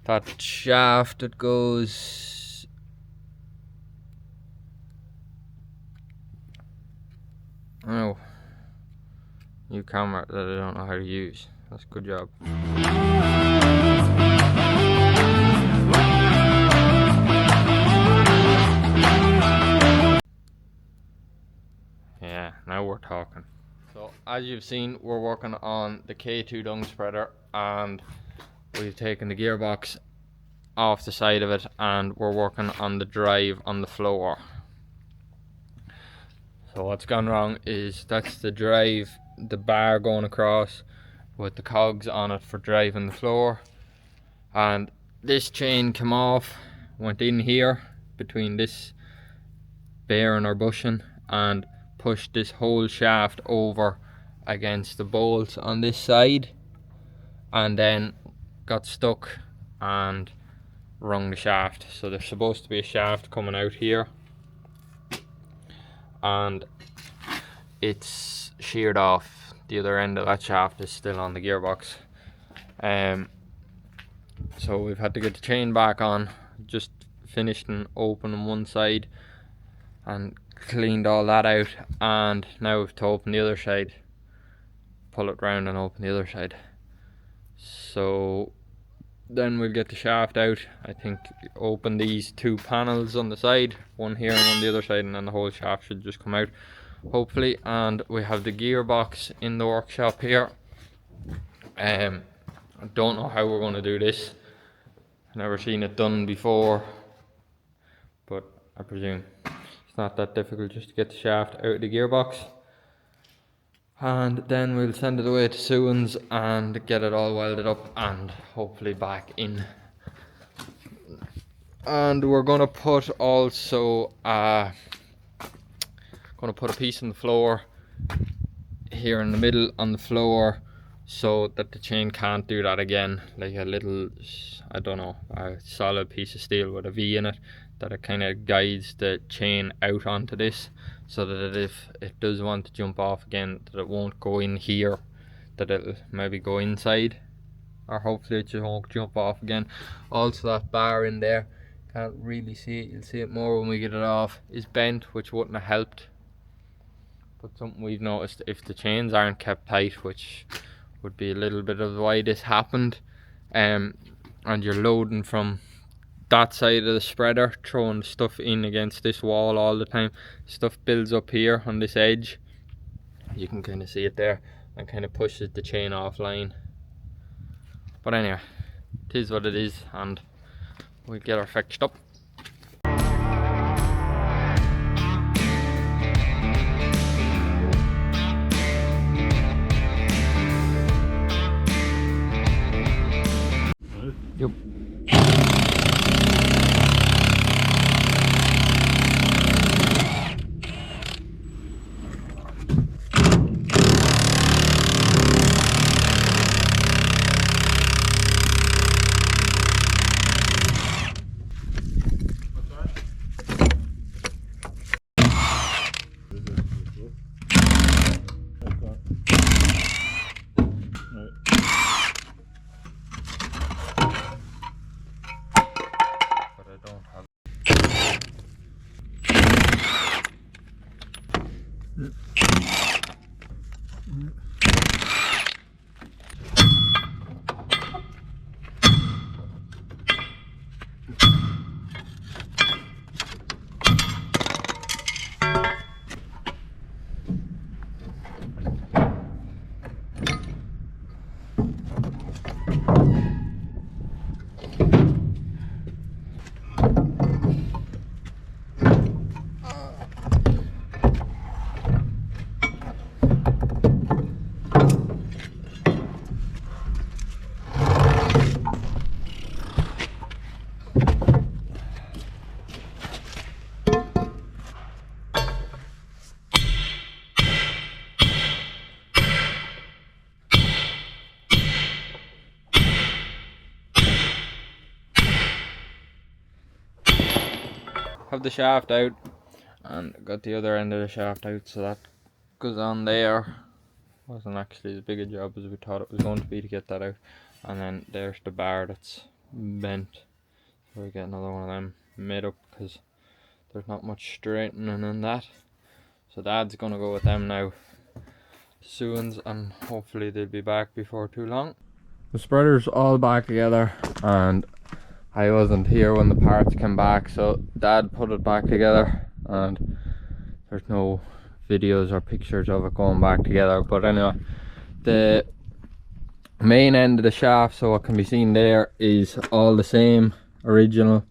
that shaft that goes oh, new camera that I don't know how to use. That's a good job. Yeah, now we're talking. So as you've seen, we're working on the K2 dung spreader, and we've taken the gearbox off the side of it and we're working on the drive on the floor. So what's gone wrong is that's the drive, the bar going across with the cogs on it for driving the floor, and this chain came off, went in here between this bearing or bushing and pushed this whole shaft over against the bolts on this side, and then got stuck and rung the shaft. So there's supposed to be a shaft coming out here and it's sheared off. The other end of that shaft is still on the gearbox. So we've had to get the chain back on. Just finished and opening one side and cleaned all that out, and now we've to open the other side, pull it round and open the other side. So then we'll get the shaft out. I think open these two panels on the side, one here and one on the other side, and then the whole shaft should just come out hopefully. And we have the gearbox in the workshop here. I don't know how we're going to do this. I've never seen it done before, but I presume it's not that difficult just to get the shaft out of the gearbox. And then we'll send it away to Suwan's and get it all welded up and hopefully back in. And we're gonna put also a piece on the floor here in the middle on the floor, so that the chain can't do that again. Like a little, I don't know, a solid piece of steel with a V in it, that it kind of guides the chain out onto this, so that if it does want to jump off again, that it won't go in here, that it'll maybe go inside, or hopefully it just won't jump off again. Also that bar in there, can't really see it, you'll see it more when we get it off, is bent, which wouldn't have helped. But something we've noticed, if the chains aren't kept tight, which would be a little bit of why this happened, and you're loading from that side of the spreader, throwing stuff in against this wall all the time, stuff builds up here on this edge, you can kind of see it there, and kind of pushes the chain offline. But anyway, it is what it is, and we'll get her fixed up. Yep. Have the shaft out and got the other end of the shaft out, so that goes on there. Wasn't actually as big a job as we thought it was going to be to get that out. And then there's the bar that's bent. So we get another one of them made up because there's not much straightening in that. So Dad's gonna go with them now soon, and hopefully they'll be back before too long. The spreader's all back together, and I wasn't here when the parts came back, so Dad put it back together, and there's no videos or pictures of it going back together. But anyway, the main end of the shaft, so what can be seen there, is all the same, original.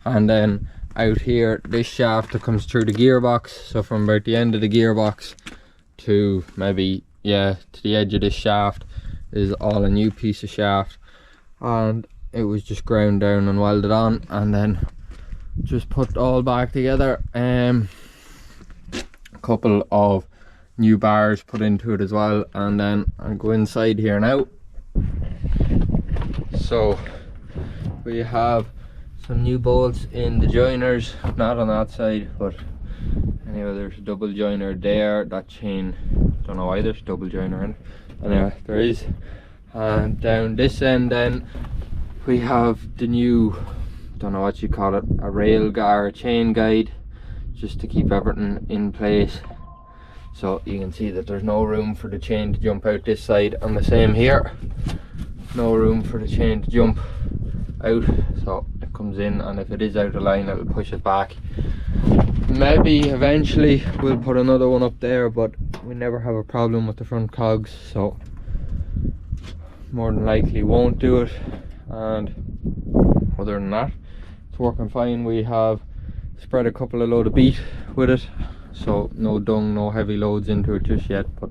And then out here, this shaft that comes through the gearbox, so from about the end of the gearbox to maybe, yeah, to the edge of this shaft is all a new piece of shaft, and it was just ground down and welded on, and then just put all back together. A couple of new bars put into it as well, and then I'll go inside here now. So we have some new bolts in the joiners, not on that side, but anyway, there's a double joiner there. That chain, don't know why there's a double joiner in it. Anyway, there is. And down this end then we have the new, don't know what you call it, a rail guide or chain guide, just to keep everything in place. So you can see that there's no room for the chain to jump out this side, and the same here, no room for the chain to jump out, so it comes in, and if it is out of line it'll push it back. Maybe eventually we'll put another one up there, but we never have a problem with the front cogs, so more than likely won't do it. And other than that, it's working fine. We have spread a couple of load of beat with it, so no dung, no heavy loads into it just yet, but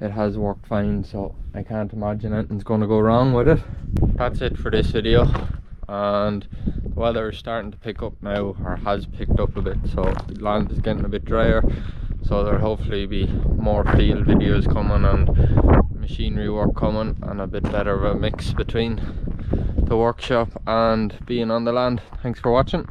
it has worked fine, so I can't imagine anything's going to go wrong with it. That's it for this video, and the weather is starting to pick up now, or has picked up a bit, so the land is getting a bit drier, so there'll hopefully be more field videos coming and machinery work coming, and a bit better of a mix between the workshop and being on the land. Thanks for watching.